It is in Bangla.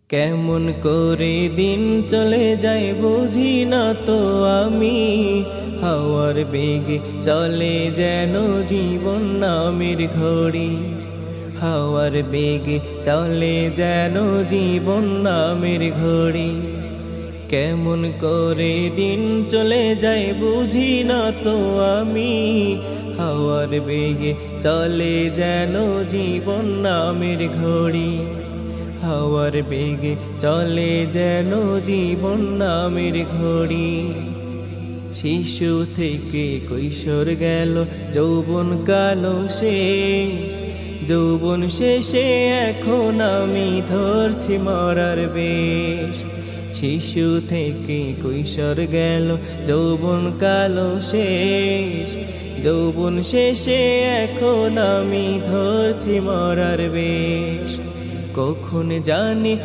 কেমন করে দিন চলে যায় বুঝি না তো আমি, হাওয়ার বেগে চলে যেন জীবন নামের ঘড়ি। হাওয়ার বেগে চলে যেন জীবন নামের ঘড়ি। কেমন করে দিন চলে যায় বুঝি না তো আমি, হাওয়ার বেগে চলে যেন জীবন নামের ঘড়ি। হাওয়ার বেগে চলে যেন জীবন নামের ঘড়ি। শিশু থেকে কৈশোর গেল, যৌবন কালো শেষ। যৌবন শেষে এখন আমি ধরছি মরার বেশ। শিশু থেকে কৈশোর গেল, যৌবন কালো শেষ। যৌবন শেষে এখন আমি ধরছি মরার বেশ। কখন জানি